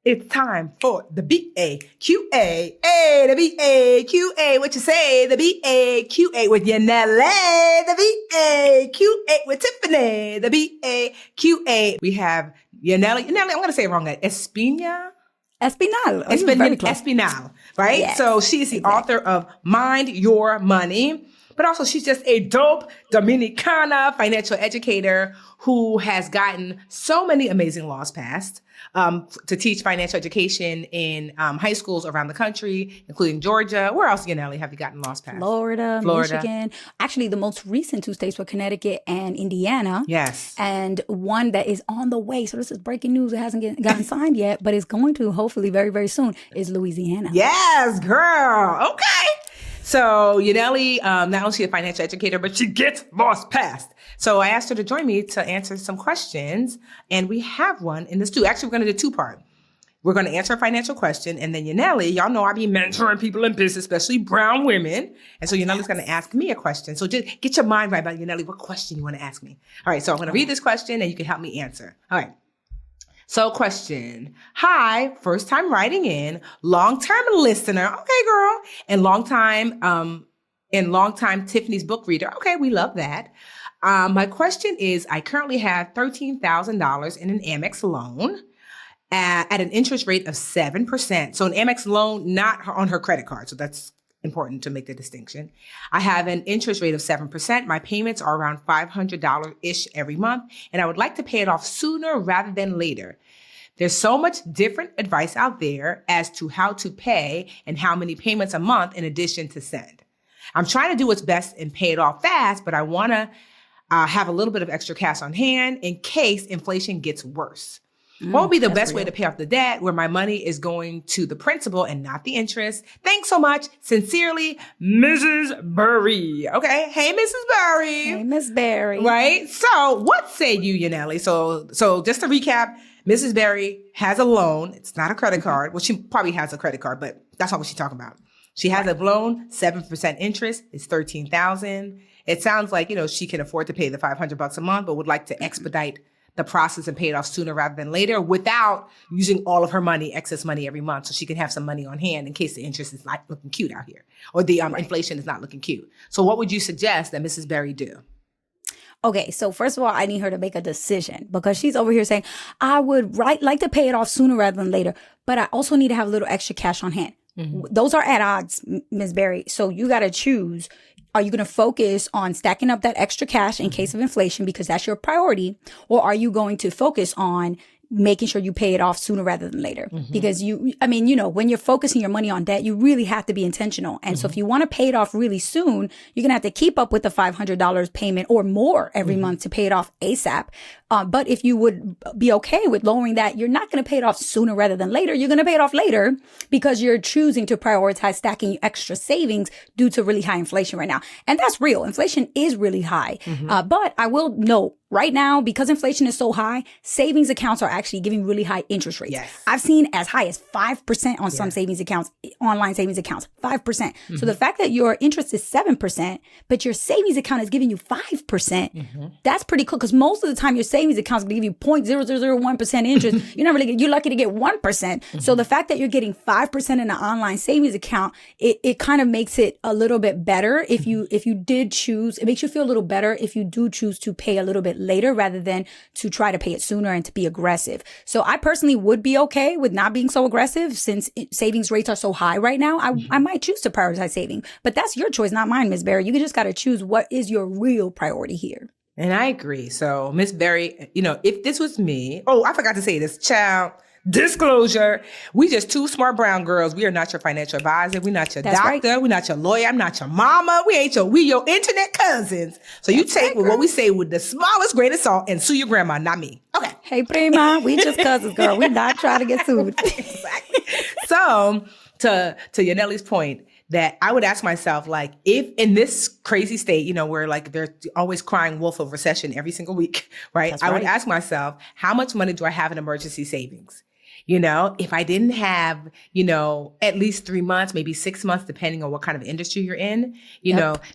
It's time for the B-A-Q-A. Hey, the B-A-Q-A. What you say? The B-A-Q-A with Yanely. The B-A-Q-A with Tiffany. The B-A-Q-A. We have Yanely. I'm going to say it wrong. Espinal. Espinal, right? Yes, so she's the author of Mind Your Money, but also she's just a dope Dominicana financial educator who has gotten so many amazing laws passed to teach financial education in high schools around the country, including Georgia. Where else, Yanely, have you gotten laws passed? Florida, Michigan. Actually, the most recent two states were Connecticut and Indiana. Yes. And one that is on the way, so this is breaking news, it hasn't gotten signed yet, but it's going to hopefully very, very soon, is Louisiana. Yes, girl. Okay. So Yanely, not only is she a financial educator, but she gets laws passed. So I asked her to join me to answer some questions, and we have one in this too. Actually, we're going to do two-part. We're going to answer a financial question, and then Yanely, y'all know I be mentoring people in business, especially brown women. And so Yanely's going to ask me a question. So just get your mind right about Yanely, what question you want to ask me. All right, so I'm going to read this question, and you can help me answer. All right. So question. Hi, first time writing in, long-term listener. Okay, girl. And long-time Tiffany's book reader. Okay, we love that. My question is, I currently have $13,000 in an Amex loan at an interest rate of 7%. So an Amex loan, not on her credit card. So that's important to make the distinction. I have an interest rate of 7%. My payments are around $500-ish every month, and I would like to pay it off sooner rather than later. There's so much different advice out there as to how to pay and how many payments a month in addition to send. I'm trying to do what's best and pay it off fast, but I want to have a little bit of extra cash on hand in case inflation gets worse. What would be the best way to pay off the debt where my money is going to the principal and not the interest? Thanks so much. Sincerely, Mrs. Berry. Okay. Hey, Mrs. Berry. Hey, Miss Berry. Right. So what say you, Yanely? So just to recap, Mrs. Berry has a loan. It's not a credit card. Well, she probably has a credit card, but that's not what she's talking about. She has a loan, 7% interest. It's $13,000. It sounds like, she can afford to pay the $500 a month, but would like to expedite the process and pay it off sooner rather than later without using all of her money, excess money every month, so she can have some money on hand in case the interest is not looking cute out here or the inflation is not looking cute. So what would you suggest that Mrs. Berry do? Okay, so first of all, I need her to make a decision because she's over here saying, I would like to pay it off sooner rather than later, but I also need to have a little extra cash on hand. Mm-hmm. Those are at odds, Ms. Berry. So you got to choose. Are you going to focus on stacking up that extra cash in case of inflation because that's your priority? Or are you going to focus on making sure you pay it off sooner rather than later? Mm-hmm. Because when you're focusing your money on debt, you really have to be intentional. And so if you want to pay it off really soon, you're going to have to keep up with the $500 payment or more every month to pay it off ASAP. But if you would be okay with lowering that, you're not going to pay it off sooner rather than later. You're going to pay it off later because you're choosing to prioritize stacking extra savings due to really high inflation right now. And that's real. Inflation is really high. Mm-hmm. But I will note right now, because inflation is so high, savings accounts are actually giving really high interest rates. Yes. I've seen as high as 5% on some savings accounts, online savings accounts, 5%. Mm-hmm. So the fact that your interest is 7%, but your savings account is giving you 5%, that's pretty cool because most of the time your savings accounts will give you 0.0001% interest. You're lucky to get 1%. So the fact that you're getting 5% in an online savings account, it kind of makes it a little bit better if you did choose. It makes you feel a little better if you do choose to pay a little bit later rather than to try to pay it sooner and to be aggressive. So I personally would be okay with not being so aggressive since savings rates are so high right now. I might choose to prioritize saving, but that's your choice, not mine, Ms. Berry. You just got to choose what is your real priority here. And I agree. So Ms. Berry, if this was me, I forgot to say this, child. Disclosure, we just two smart brown girls. We are not your financial advisor. We're not your doctor. Right. We're not your lawyer. I'm not your mama. We your internet cousins. So you take what we say with the smallest grain of salt and sue your grandma, not me. Okay. Hey, prima, we just cousins, girl. We're not trying to get sued. Exactly. So to Yanely's point, that I would ask myself, like, if in this crazy state, where like they're always crying wolf of recession every single week, right? I would ask myself, how much money do I have in emergency savings? If I didn't have, at least 3 months, maybe 6 months, depending on what kind of industry you're in,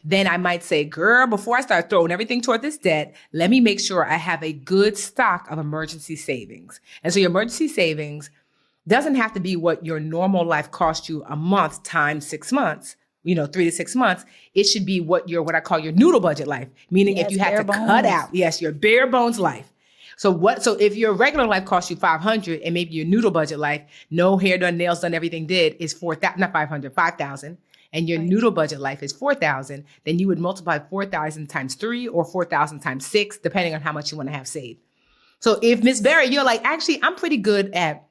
then I might say, girl, before I start throwing everything toward this debt, let me make sure I have a good stock of emergency savings. And so your emergency savings doesn't have to be what your normal life cost you a month times 6 months, 3 to 6 months. It should be what I call your noodle budget life, meaning if you have to cut out, your bare bones life. So if your regular life costs you $500 and maybe your noodle budget life, no hair done, nails done, everything did is $5,000, and your noodle budget life is $4,000, then you would multiply 4,000 times 3 or 4,000 times 6, depending on how much you want to have saved. So if Miss Barry, you're like, actually, I'm pretty good at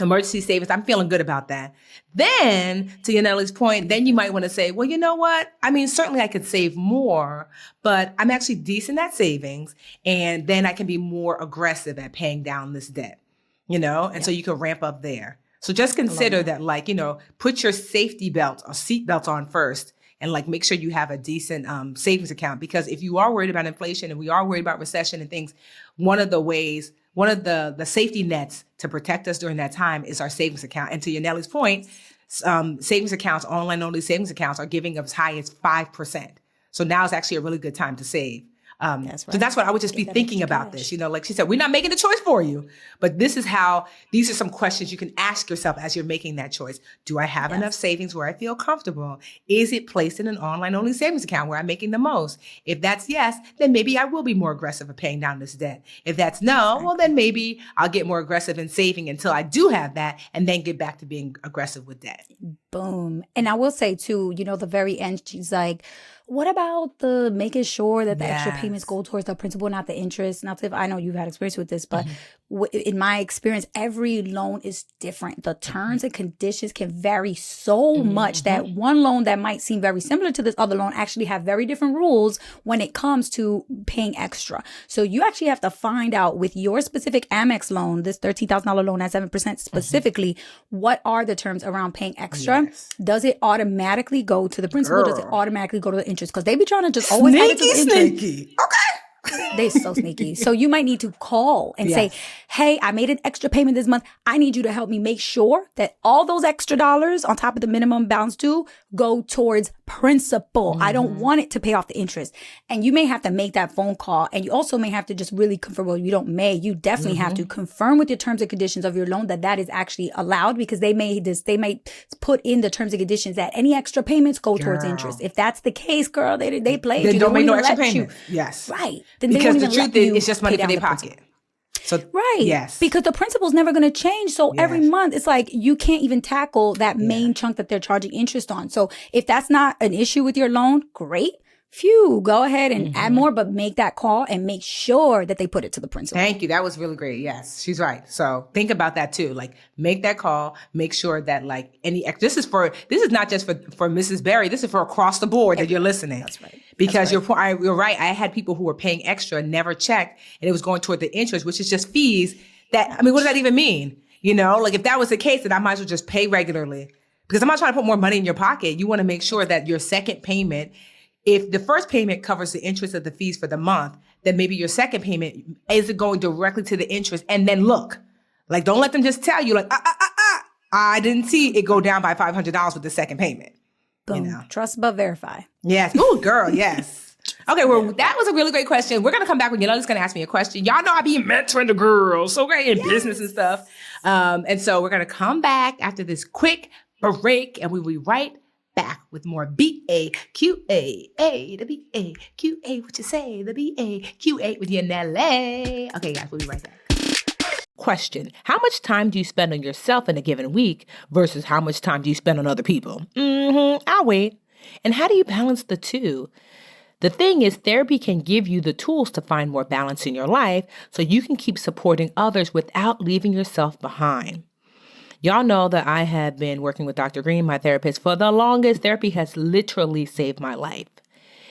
emergency savings, I'm feeling good about that. Then, to Yanely's point, then you might want to say, well, you know what? I mean, certainly I could save more, but I'm actually decent at savings. And then I can be more aggressive at paying down this debt, And so you can ramp up there. So just consider that, put your safety belt or seat belt on first and make sure you have a decent savings account. Because if you are worried about inflation and we are worried about recession and things, one of the safety nets to protect us during that time is our savings account. And to Yanely's point, savings accounts, online only savings accounts are giving as high as 5%. So now is actually a really good time to save. That's right. So that's what I would just be thinking about this. Like she said, we're not making the choice for you, but these are some questions you can ask yourself as you're making that choice. Do I have enough savings where I feel comfortable? Is it placed in an online only savings account where I'm making the most? If that's yes, then maybe I will be more aggressive in paying down this debt. If that's no, well, then maybe I'll get more aggressive in saving until I do have that and then get back to being aggressive with debt. Boom. And I will say too, the very end, she's like, what about the making sure that the extra payments go towards the principal, not the interest? Now, Tiff, I know you've had experience with this, but in my experience, every loan is different. The terms and conditions can vary so much that one loan that might seem very similar to this other loan actually have very different rules when it comes to paying extra. So you actually have to find out with your specific Amex loan, this $13,000 loan at 7% specifically, what are the terms around paying extra? Yes. Does it automatically go to the principal? Does it automatically go to the interest? Because they be trying to just always add it to the interest. Sneaky. Okay. They're so sneaky. So you might need to call and say, hey, I made an extra payment this month. I need you to help me make sure that all those extra dollars on top of the minimum balance due go towards principal. I don't want it to pay off the interest. And you may have to make that phone call. And you also may have to just really confirm, you definitely have to confirm with your terms and conditions of your loan that is actually allowed, because they may put in the terms and conditions that any extra payments go towards interest. If that's the case, girl, they play. Then don't make no extra payment. Yes. Right. Then because the truth is, it's just money for their pocket. So, yes. Because the principal's never going to change. So every month, it's like you can't even tackle that main chunk that they're charging interest on. So if that's not an issue with your loan, great. Go ahead and add more, but make that call and make sure that they put it to the principal. Thank you. That was really great. Yes, she's right. So think about that too. Make that call, make sure that this is not just for Mrs. Berry. This is for across the board that you're listening. That's right. Because you're right. I had people who were paying extra, never checked, and it was going toward the interest, which is just fees what does that even mean? If that was the case, then I might as well just pay regularly, because I'm not trying to put more money in your pocket. You want to make sure that your second payment, if the first payment covers the interest of the fees for the month, then maybe your second payment isn't going directly to the interest. And then look, don't let them just tell you I didn't see it go down by $500 with the second payment. Boom. Trust but verify. Yes. Ooh, girl. Yes. Okay. Well, that was a really great question. We're going to come back when Yanely's going to ask me a question. Y'all know I be mentoring the girls, okay, in business and stuff. And so we're going to come back after this quick break, and we'll be right back with more B-A-Q-A, the B-A-Q-A, what you say, the B-A-Q-A with Yanely. Okay, guys, we'll be right back. Question: how much time do you spend on yourself in a given week versus how much time do you spend on other people? I'll wait. And how do you balance the two? The thing is, therapy can give you the tools to find more balance in your life so you can keep supporting others without leaving yourself behind. Y'all know that I have been working with Dr. Green, my therapist, for the longest. Therapy has literally saved my life.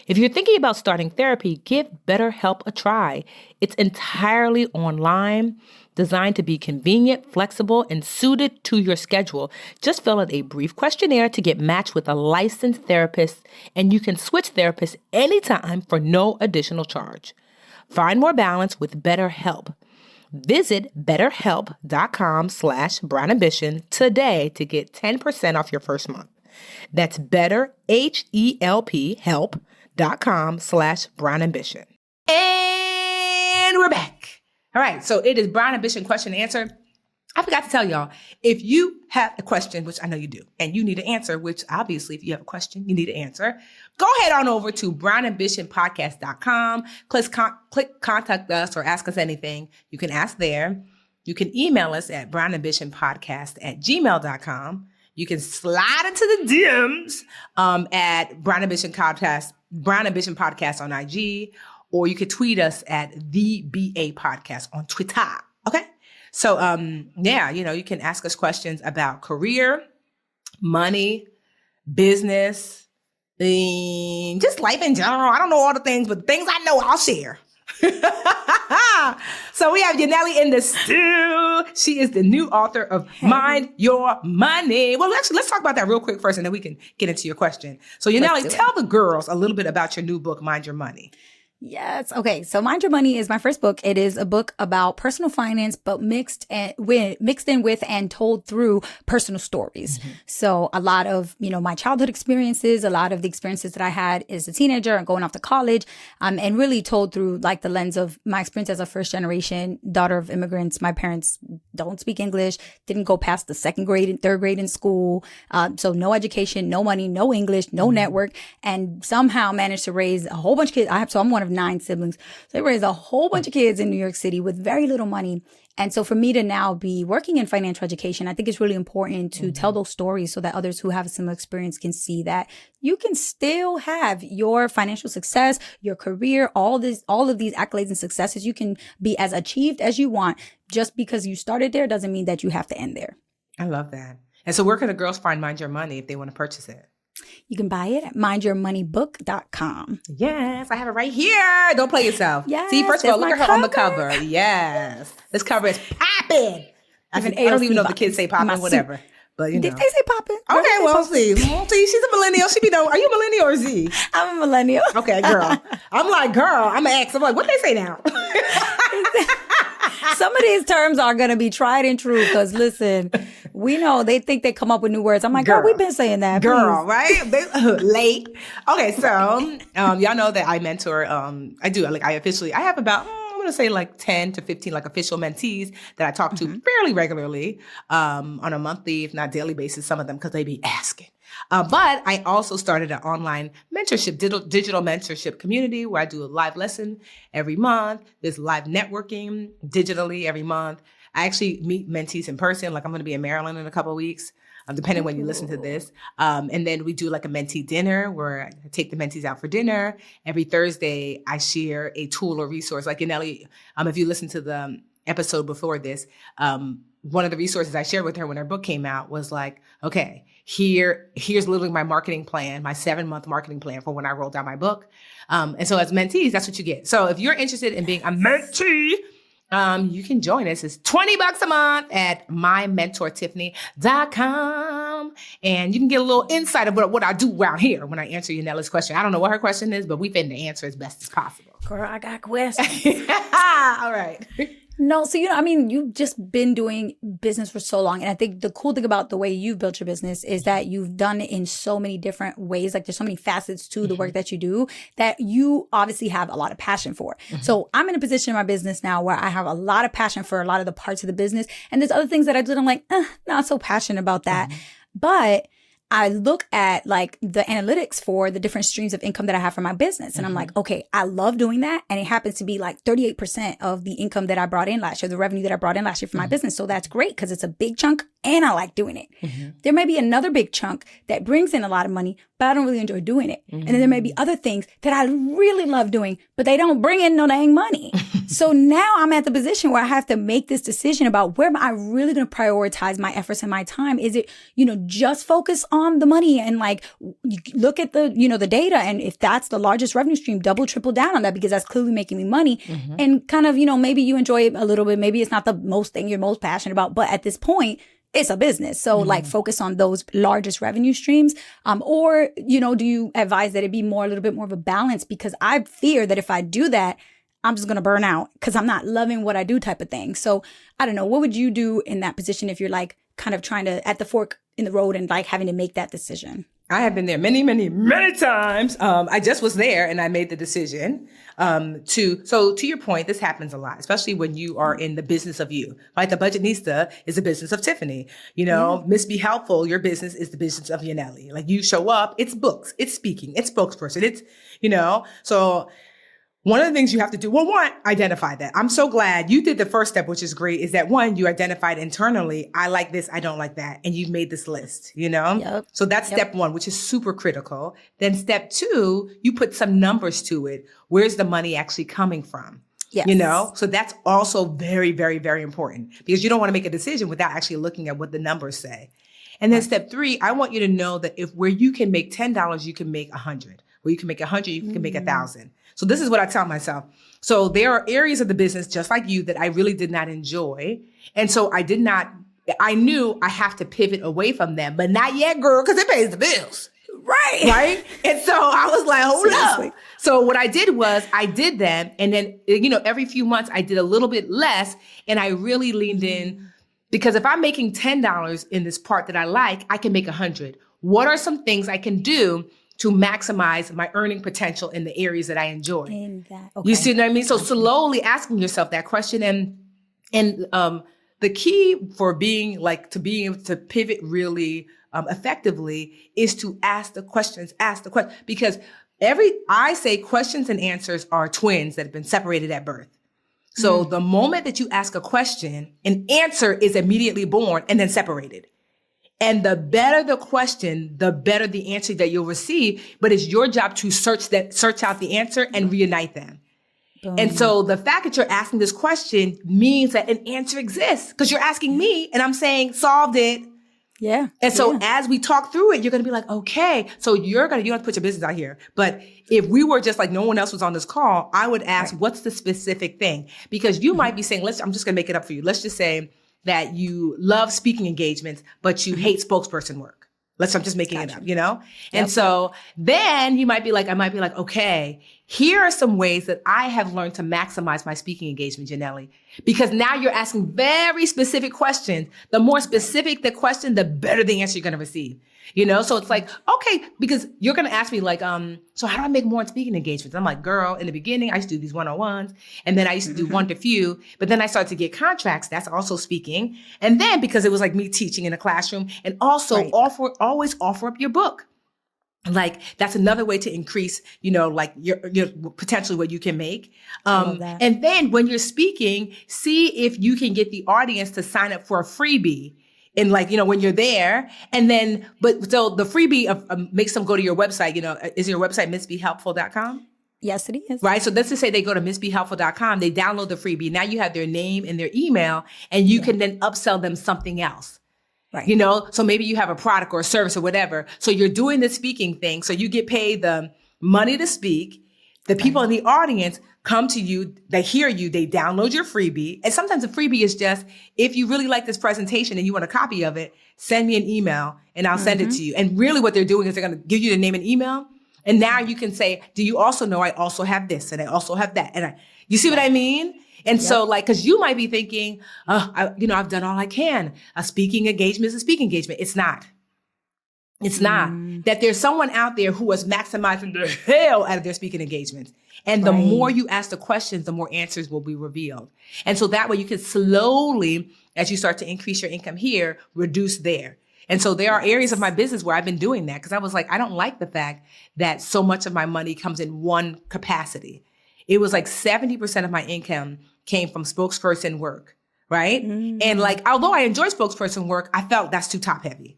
If you're thinking about starting therapy, give BetterHelp a try. It's entirely online, designed to be convenient, flexible, and suited to your schedule. Just fill out a brief questionnaire to get matched with a licensed therapist, and you can switch therapists anytime for no additional charge. Find more balance with BetterHelp. Visit betterhelp.com/brownambition today to get 10% off your first month. That's help.com/brownambition. And we're back. All right. So it is Brown Ambition question and answer. I forgot to tell y'all, if you have a question, which I know you do, and you need an answer, which obviously if you have a question, you need an answer, go ahead on over to brownambitionpodcast.com, click contact us or ask us anything. You can ask there. You can email us at brownambitionpodcast@gmail.com. You can slide into the DMs at Brown Ambition Podcast on IG, or you could tweet us at the BA Podcast on Twitter. Okay? So, you can ask us questions about career, money, business, just life in general. I don't know all the things, but the things I know, I'll share. So we have Yanely in the stew. She is the new author of Mind Your Money. Well, actually, let's talk about that real quick first, and then we can get into your question. So Yanely, tell the girls a little bit about your new book, Mind Your Money. Yes. Okay. So Mind Your Money is my first book. It is a book about personal finance, but mixed in with and told through personal stories. Mm-hmm. So a lot of, my childhood experiences, a lot of the experiences that I had as a teenager and going off to college, and really told through like the lens of my experience as a first generation daughter of immigrants. My parents don't speak English, didn't go past the second grade and third grade in school. So no education, no money, no English, no network, and somehow managed to raise a whole bunch of kids. I'm one of 9 siblings. So they raised a whole bunch of kids in New York City with very little money. And so for me to now be working in financial education, I think it's really important to tell those stories so that others who have similar experience can see that you can still have your financial success, your career, all of these accolades and successes. You can be as achieved as you want. Just because you started there doesn't mean that you have to end there. I love that. And so where can the girls find Mind Your Money if they want to purchase it? You can buy it at mindyourmoneybook.com. Yes, I have it right here. Don't play yourself. Yes, see, first of all, look at her on the cover. Yes. This cover is popping. I don't even know if the kids say popping, whatever. But Did they say popping? Okay, well, see. See, she's a millennial. She be know. Are you a millennial or Z? I'm a millennial. Okay, girl. I'm like, girl, I'm an ex. I'm like, what they say now? Some of these terms are going to be tried and true because, listen, we know they think they come up with new words. I'm like, girl, we've been saying that. Girl, right? Late. Okay, so y'all know that I mentor. I have about, I'm going to say like 10 to 15 like official mentees that I talk to fairly regularly on a monthly, if not daily basis, some of them because they be asking. But I also started an online mentorship, digital mentorship community where I do a live lesson every month. There's live networking digitally every month. I actually meet mentees in person. Like I'm going to be in Maryland in a couple of weeks, depending when you listen to this. And then we do like a mentee dinner where I take the mentees out for dinner. Every Thursday, I share a tool or resource. Like Yanely, if you listen to the episode before this, one of the resources I shared with her when her book came out was like, okay, here's literally my marketing plan, my 7-month marketing plan for when I rolled out my book. And so as mentees, that's what you get. So if you're interested in being a mentee, you can join us. It's $20 a month at mymentortiffany.com. And you can get a little insight of what I do around here when I answer Yanely's question. I don't know what her question is, but we finna answer as best as possible. Girl, I got questions. All right. No, so, you've just been doing business for so long. And I think the cool thing about the way you've built your business is that you've done it in so many different ways. Like there's so many facets to the work that you do that you obviously have a lot of passion for. So I'm in a position in my business now where I have a lot of passion for a lot of the parts of the business. And there's other things that I do that I'm like, not so passionate about that. But I look at like the analytics for the different streams of income that I have for my business. And I'm like, okay, I love doing that. And it happens to be like 38% of the income that I brought in last year, the revenue that I brought in last year for my business. So that's great because it's a big chunk and I like doing it. There may be another big chunk that brings in a lot of money, but I don't really enjoy doing it. And then there may be other things that I really love doing, but they don't bring in no dang money. So now I'm at the position where I have to make this decision about where am I really going to prioritize my efforts and my time? Is it, just focus on the money and like look at the, the data. And if that's the largest revenue stream, double, triple down on that because that's clearly making me money. And kind of, maybe you enjoy it a little bit. Maybe it's not the most thing you're most passionate about, but at this point, it's a business. So like focus on those largest revenue streams. Or, do you advise that it be a little bit more of a balance? Because I fear that if I do that, I'm just going to burn out because I'm not loving what I do type of thing. So I don't know. What would you do in that position if you're like kind of trying to at the fork in the road and like having to make that decision? I have been there many, many, many times. I just was there and I made the decision so to your point, this happens a lot, especially when you are in the business of you, right? The Budgetnista is the business of Tiffany. Miss Be Helpful, your business is the business of Yanely. Like you show up, it's books, it's speaking, it's spokesperson, so one of the things you have to do, well, one, identify that. I'm so glad you did the first step, which is great, is that one, you identified internally, I like this, I don't like that. And you've made this list, Yep. So that's step one, which is super critical. Then step two, you put some numbers to it. Where's the money actually coming from? Yes. So that's also very, very, very important because you don't want to make a decision without actually looking at what the numbers say. And then step three, I want you to know that if where you can make $10, you can make 100. Where you can make 100, you can make 1,000. So this is what I tell myself. So there are areas of the business just like you that I really did not enjoy. And so I knew I have to pivot away from them, but not yet, girl, because it pays the bills. Right. And so I was like, hold up. So what I did was I did them. And then, every few months I did a little bit less and I really leaned in because if I'm making $10 in this part that I like, I can make 100. What are some things I can do to maximize my earning potential in the areas that I enjoy? You see what I mean? So slowly asking yourself that question and the key for being able to pivot really effectively is to ask the questions, because I say questions and answers are twins that have been separated at birth. So the moment that you ask a question, an answer is immediately born and then separated. And the better the question, the better the answer that you'll receive. But it's your job to search out the answer and reunite them. Boom. And so the fact that you're asking this question means that an answer exists because you're asking me and I'm saying solved it. Yeah. And so as we talk through it, you're going to be like, okay, so you don't have to put your business out here. But if we were just like no one else was on this call, I would ask, what's the specific thing? Because you might be saying, I'm just going to make it up for you. Let's just say that you love speaking engagements, but you hate spokesperson work. I'm just making it up, And so then I might be like, okay, here are some ways that I have learned to maximize my speaking engagement, Yanely, because now you're asking very specific questions. The more specific the question, the better the answer you're going to receive. So it's like, okay, because you're going to ask me so how do I make more in speaking engagements? I'm like, girl, in the beginning, I used to do these one-on-ones and then I used to do one to few, but then I started to get contracts. That's also speaking. And then because it was like me teaching in a classroom and also always offer up your book. Like that's another way to increase, your potentially what you can make. And then when you're speaking, see if you can get the audience to sign up for a freebie. And when you're there and then, so the freebie makes them go to your website, is your website missbehelpful.com? Yes, it is. Right. So let's just say they go to missbehelpful.com, they download the freebie. Now you have their name and their email and you can then upsell them something else. Right. So maybe you have a product or a service or whatever. So you're doing the speaking thing. So you get paid the money to speak. The people in the audience come to you, they hear you, they download your freebie. And sometimes the freebie is just, if you really like this presentation and you want a copy of it, send me an email and I'll send it to you. And really what they're doing is they're going to give you the name and email. And now you can say, do you also know I also have this and I also have that? And you see what I mean? And so cause you might be thinking, I've done all I can. A speaking engagement is a speaking engagement. It's not. It's not. That there's someone out there who is maximizing the hell out of their speaking engagements. And the more you ask the questions, the more answers will be revealed. And so that way you can slowly, as you start to increase your income here, reduce there. And so there are areas of my business where I've been doing that because I was like, I don't like the fact that so much of my money comes in one capacity. It was like 70% of my income came from spokesperson work, right? And although I enjoy spokesperson work, I felt that's too top heavy.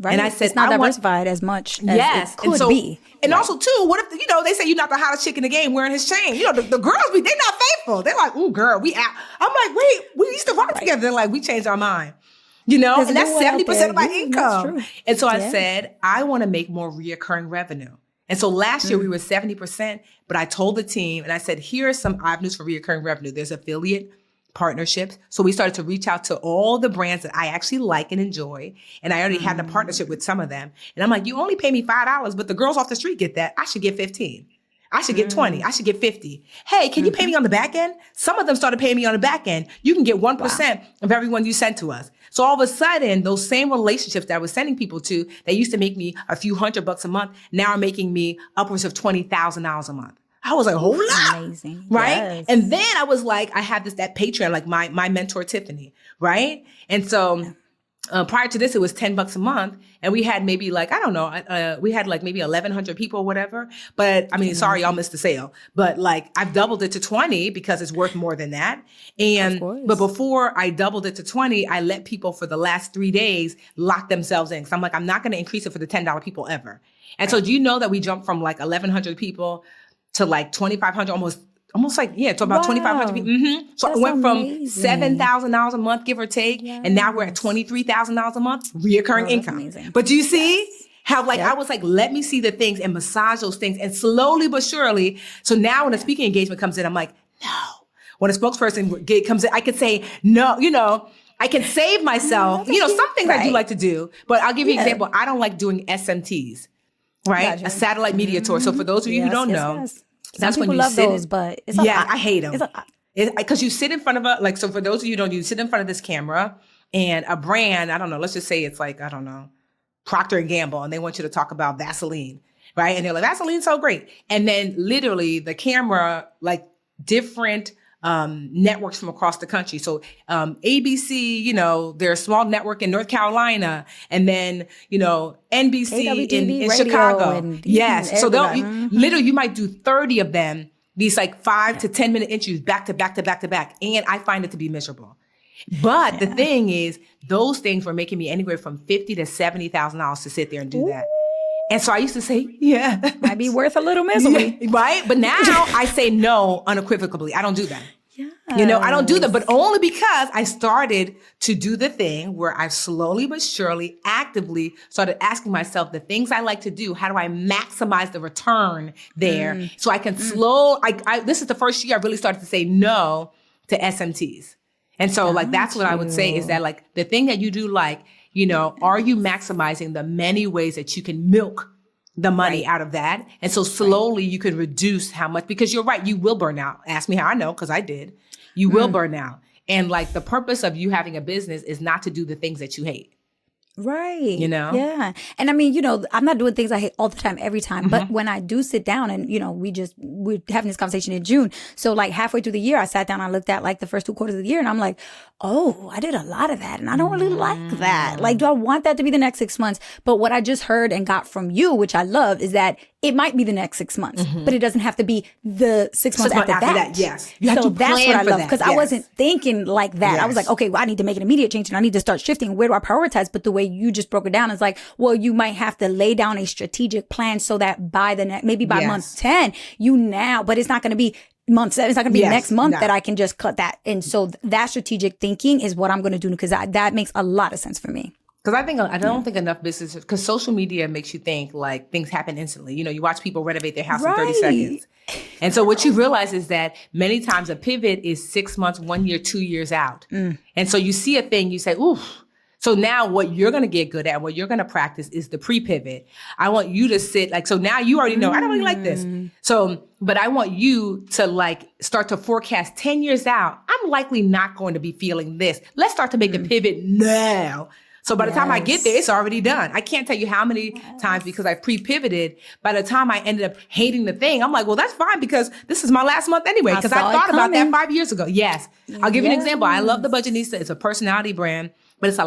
Right. And I said, it's not diversified as much as it could be. And also, too, what if, they say you're not the hottest chick in the game wearing his chain? The girls, they're not faithful. They're like, ooh, girl, we out. I'm like, wait, we used to rock together. They're like, we changed our mind. And that's 70% of my income. And so I said, I want to make more reoccurring revenue. And so last year we were 70%, but I told the team and I said, here are some avenues for reoccurring revenue. There's affiliate partnerships. So we started to reach out to all the brands that I actually like and enjoy. And I already had a partnership with some of them. And I'm like, you only pay me $5, but the girls off the street get that. I should get 15. I should get 20. I should get 50. Hey, can you pay me on the back end? Some of them started paying me on the back end. You can get 1% of everyone you sent to us. So all of a sudden, those same relationships that I was sending people to that used to make me a few $100 a month now are making me upwards of $20,000 a month. I was like, hold up. Amazing. Right. Yes. And then I was like, I have that Patreon, like my mentor, Tiffany. Right. And so prior to this, it was $10 a month. And we had maybe like, I don't know, we had like maybe 1,100 people or whatever. But I mean, sorry, y'all missed the sale. But like I've doubled it to 20 because it's worth more than that. And, but before I doubled it to 20, I let people for the last 3 days lock themselves in. So I'm like, I'm not going to increase it for the $10 people ever. And so do you know that we jumped from like 1,100 people to like 2,500, almost like, yeah, to about 2,500 people. So That's it went amazing. from $7,000 a month, give or take. And now we're at $23,000 a month, reoccurring income. Amazing. But do you see how like, I was like, let me see the things and massage those things. And slowly but surely. So now when a speaking engagement comes in, I'm like, no. When a spokesperson comes in, I could say, no, I can save myself. Some things I do like to do, but I'll give you an example. I don't like doing SMTs. Right? Gotcha. A satellite media tour. So for those of you who don't know, that's when you love sit. Those, but it's a lot. I hate them. Because you sit in front of so for those of you who don't, you sit in front of this camera and a brand, I don't know, let's just say it's like, I don't know, Procter & Gamble, and they want you to talk about Vaseline, right? And they're like, Vaseline's so great. And then literally the camera, like different networks from across the country. So ABC, they're a small network in North Carolina, and then NBC in Chicago. Yes. So literally you might do 30 of them, these like 5 to 10 minute interviews back to back to back to back. And I find it to be miserable. But the thing is, those things were making me anywhere from $50,000 to $70,000 to sit there and do that. And so I used to say, might be worth a little misery. Yeah, right? But now I say no unequivocally. I don't do that. I don't do that, but only because I started to do the thing where I slowly but surely actively started asking myself the things I like to do. How do I maximize the return there? So I can this is the first year I really started to say no to SMTs. And so like, that's what I would say is that like the thing that you do, like, are you maximizing the many ways that you can milk the money out of that? And so slowly you can reduce how much, because you're right, you will burn out. Ask me how I know, because I did. You will burn out. And like the purpose of you having a business is not to do the things that you hate. Right. Yeah. And I mean, I'm not doing things I hate all the time, every time. But when I do sit down and, we're having this conversation in June. So like halfway through the year, I sat down, I looked at like the first 2 quarters of the year and I'm like, oh, I did a lot of that. And I don't really like that. Like, do I want that to be the next 6 months? But what I just heard and got from you, which I love, is that it might be the next 6 months, but it doesn't have to be the 6 months after that. Yes. You have to that's what I love, because I wasn't thinking like that. Yes. I was like, okay, well, I need to make an immediate change and I need to start shifting. Where do I prioritize? But the way you just broke it down is like, well, you might have to lay down a strategic plan so that by month 10, but it's not going to be month 7. It's not going to be next month that I can just cut that. And so that strategic thinking is what I'm going to do, because that makes a lot of sense for me. Because I don't think enough businesses, because social media makes you think like things happen instantly. You watch people renovate their house in 30 seconds. And so what you realize is that many times a pivot is 6 months, 1 year, 2 years out. And so you see a thing, you say, ooh. So now what you're going to get good at, what you're going to practice is the pre-pivot. I want you to sit like, so now you already know, I don't really like this. So, but I want you to like start to forecast 10 years out. I'm likely not going to be feeling this. Let's start to make the pivot now. So by the time I get there, it's already done. I can't tell you how many times, because I pre-pivoted, by the time I ended up hating the thing, I'm like, well, that's fine, because this is my last month anyway, because I thought about that 5 years ago. Yes. I'll give you an example. I love the Budgetnista. It's a personality brand, but it's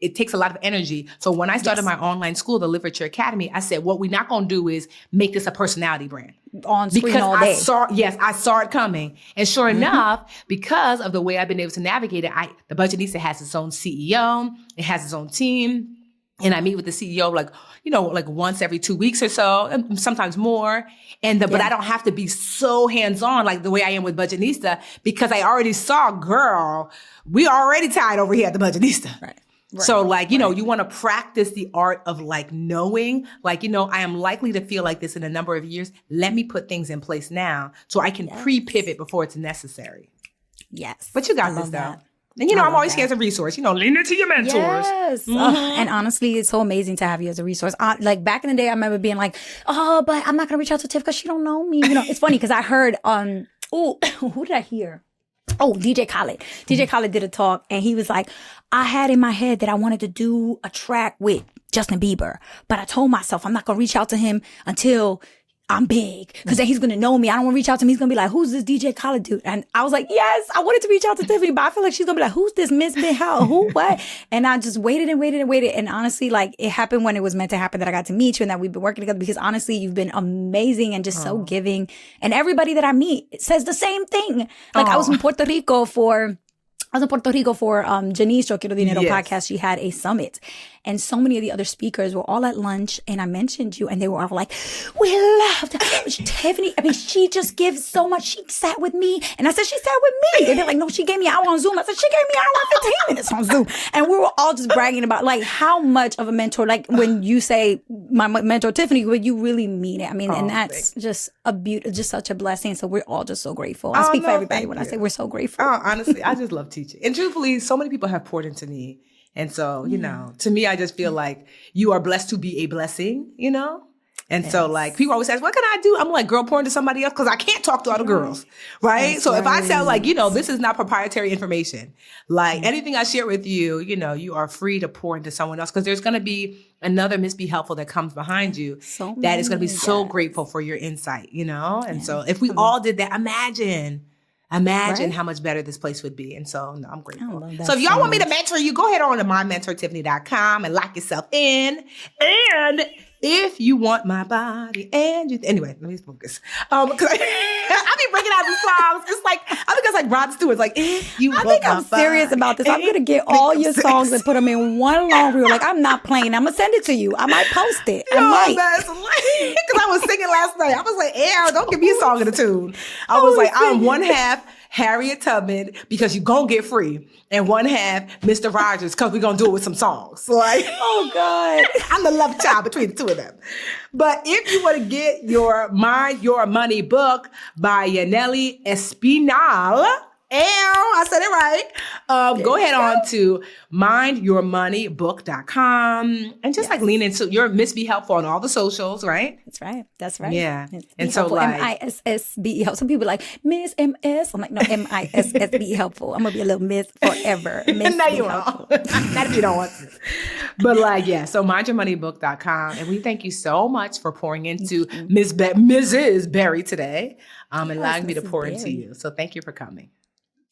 it takes a lot of energy. So when I started my online school, the Literature Academy, I said, what we're not going to do is make this a personality brand. On screen all day. I saw it coming. And sure enough, because of the way I've been able to navigate it, the Budgetnista has its own CEO. It has its own team. And I meet with the CEO like once every 2 weeks or so, and sometimes more. But I don't have to be so hands-on like the way I am with Budgetnista, because I already saw, girl, we already tied over here at the Budgetnista. Right. So you want to practice the art of like knowing, I am likely to feel like this in a number of years. Let me put things in place now so I can pre-pivot before it's necessary. Yes. But you got this though. And, I I'm love always that. here as a resource, lean into your mentors. Yes. And honestly, it's so amazing to have you as a resource. Like back in the day, I remember being like, oh, but I'm not going to reach out to Tiff because she don't know me. It's funny because I heard, who did I hear? Oh, DJ Khaled. DJ Khaled did a talk and he was like, I had in my head that I wanted to do a track with Justin Bieber, but I told myself I'm not going to reach out to him until I'm big, because then he's going to know me. I don't want to reach out to him. He's going to be like, who's this DJ Khaled dude? And I was like, yes, I wanted to reach out to Tiffany, but I feel like she's going to be like, who's this Miss Big How? Who, what? And I just waited and waited and waited. And honestly, like, it happened when it was meant to happen, that I got to meet you and that we've been working together, because honestly, you've been amazing and just so giving. And everybody that I meet says the same thing. Like, I was in Puerto Rico for Janice Yo Quiero Dinero podcast. She had a summit and so many of the other speakers were all at lunch and I mentioned you and they were all like, we loved Tiffany. I mean, she just gives so much. She sat with me and I said, she sat with me. And they're like, no, she gave me an hour on Zoom. I said, she gave me an hour and 15 minutes on Zoom. And we were all just bragging about like how much of a mentor, like when you say my mentor Tiffany, but you really mean it. I mean, and that's just a beauty, just such a blessing. So we're all just so grateful. I speak for everybody when I say we're so grateful. Oh, honestly, I just love teaching. And truthfully, so many people have poured into me. And so, to me, I just feel like you are blessed to be a blessing, And so like people always ask, what can I do? I'm like, girl, pour into somebody else because I can't talk to other girls. Right. So if I sound like, this is not proprietary information, like anything I share with you, you are free to pour into someone else because there's going to be another Miss Be Helpful that comes behind you that is going to be so grateful for your insight, And so if we all did that, imagine how much better this place would be. And so, no, I'm grateful. So if y'all want me to mentor you, go ahead on to mymentortiffany.com and lock yourself in. And if you want my body and you, anyway, let me focus. Because I be bringing out these songs. It's like, I think it's like Rod Stewart's like, if you want I'm serious about this. I'm going to get all your songs and put them in one long reel. Like, I'm not playing. I'm going to send it to you. I might post it. I might. Because I was singing last night. I was like, don't give me a song in a tune. I was like, I'm one half Harriet Tubman because you're going to get free. And one half Mr. Rogers because we're going to do it with some songs. Like, oh, God. I'm the love child between the two of them. But if you want to get your Mind Your Money book by Yanely Espinal, I said it right. Go ahead on to mindyourmoneybook.com and just like lean into your Miss Be Helpful on all the socials, right? That's right. Yeah. And so like MISSBE helpful. Some people like Miss MS. I'm like, no, MISSBE helpful. I'm gonna be a little Miss forever. Miss no, you won't. Not if you don't want to. But so mindyourmoneybook.com. And we thank you so much for pouring into Mrs. Berry today and allowing me to pour into you. So thank you for coming.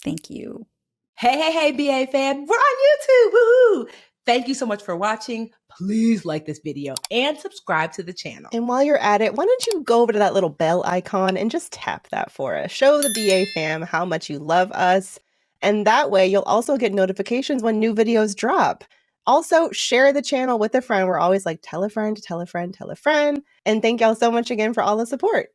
Thank you. Hey, BA fam. We're on YouTube. Woohoo! Thank you so much for watching. Please like this video and subscribe to the channel. And while you're at it, why don't you go over to that little bell icon and just tap that for us. Show the BA fam how much you love us. And that way you'll also get notifications when new videos drop. Also, share the channel with a friend. We're always like, tell a friend, tell a friend, tell a friend. And thank y'all so much again for all the support.